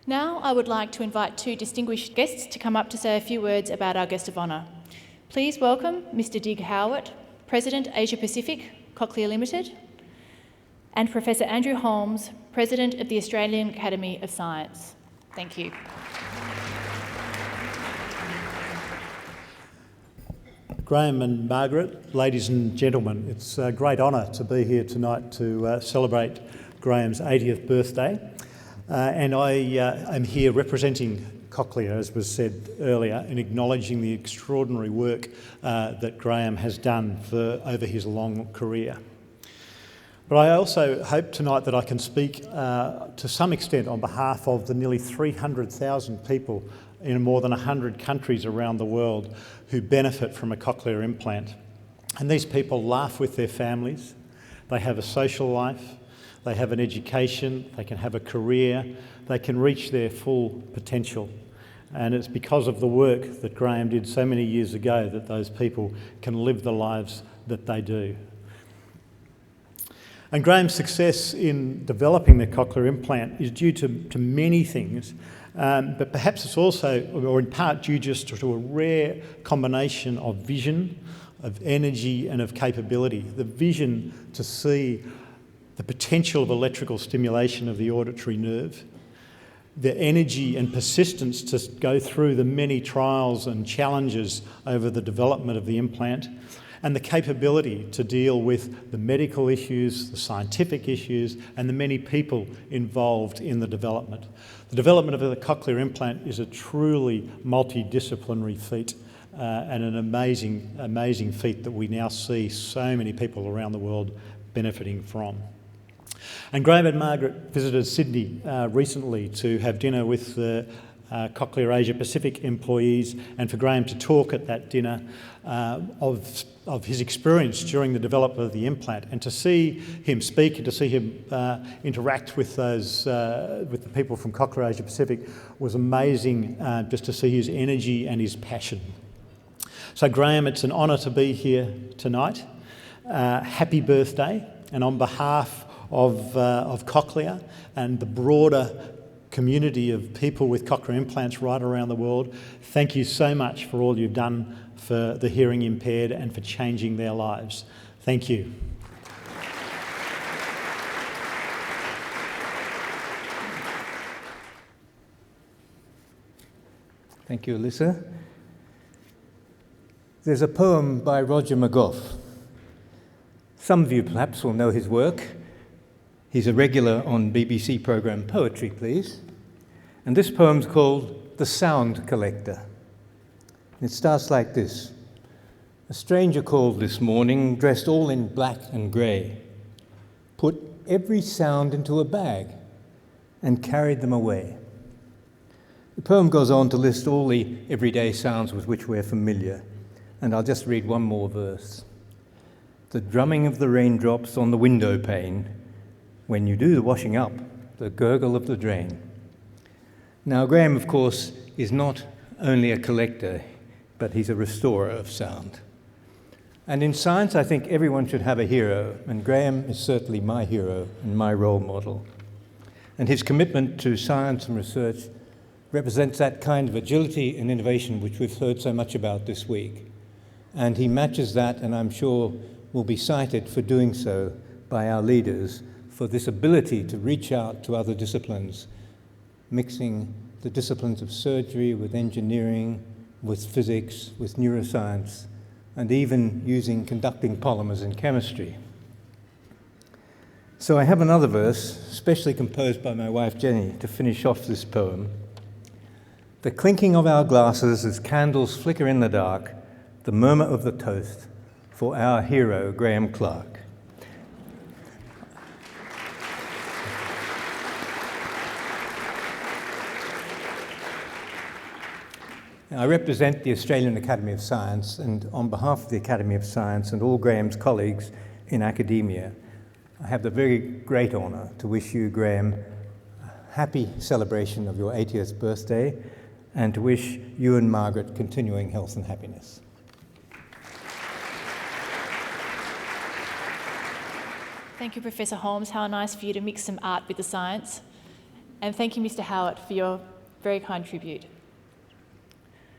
Now I would like to invite two distinguished guests to come up to say a few words about our guest of honour. Please welcome Mr. Dig Howitt, President Asia Pacific, Cochlear Ltd, and Professor Andrew Holmes, President of the Australian Academy of Science. Thank you. Graeme and Margaret, ladies and gentlemen, it's a great honour to be here tonight to celebrate Graeme's 80th birthday. And I am here representing Cochlear, as was said earlier, in acknowledging the extraordinary work that Graeme has done over his long career. But I also hope tonight that I can speak to some extent on behalf of the nearly 300,000 people in more than 100 countries around the world who benefit from a cochlear implant. And these people laugh with their families, they have a social life, they have an education, they can have a career, they can reach their full potential. And it's because of the work that Graeme did so many years ago that those people can live the lives that they do. And Graeme's success in developing the cochlear implant is due to many things, but perhaps it's also, or in part, due just to a rare combination of vision, of energy and of capability. The vision to see the potential of electrical stimulation of the auditory nerve, the energy and persistence to go through the many trials and challenges over the development of the implant, and the capability to deal with the medical issues, the scientific issues, and the many people involved in the development. The development of the cochlear implant is a truly multidisciplinary feat and an amazing feat that we now see so many people around the world benefiting from. And Graeme and Margaret visited Sydney recently to have dinner with the Cochlear Asia Pacific employees, and for Graeme to talk at that dinner of his experience during the development of the implant, and to see him speak and to see him interact with with the people from Cochlear Asia Pacific was amazing, just to see his energy and his passion. So Graeme, it's an honour to be here tonight. Happy birthday, and on behalf of Cochlear and the broader community of people with cochlear implants right around the world, thank you so much for all you've done for the hearing impaired and for changing their lives. Thank you. Thank you, Alyssa. There's a poem by Roger McGough. Some of you perhaps will know his work. He's a regular on BBC programme Poetry, Please. And this poem's called The Sound Collector. It starts like this. A stranger called this morning, dressed all in black and grey, put every sound into a bag and carried them away. The poem goes on to list all the everyday sounds with which we're familiar, and I'll just read one more verse. The drumming of the raindrops on the window pane, when you do the washing up, the gurgle of the drain. Now, Graeme, of course, is not only a collector, but he's a restorer of sound. And in science, I think everyone should have a hero, and Graeme is certainly my hero and my role model. And his commitment to science and research represents that kind of agility and innovation which we've heard so much about this week. And he matches that, and I'm sure will be cited for doing so by our leaders, for this ability to reach out to other disciplines, mixing the disciplines of surgery with engineering, with physics, with neuroscience, and even using conducting polymers in chemistry. So I have another verse, specially composed by my wife Jenny, to finish off this poem. The clinking of our glasses as candles flicker in the dark, the murmur of the toast for our hero, Graeme Clark. I represent the Australian Academy of Science, and on behalf of the Academy of Science and all Graeme's colleagues in academia, I have the very great honour to wish you, Graeme, a happy celebration of your 80th birthday, and to wish you and Margaret continuing health and happiness. Thank you, Professor Holmes. How nice for you to mix some art with the science. And thank you, Mr. Howard, for your very kind tribute.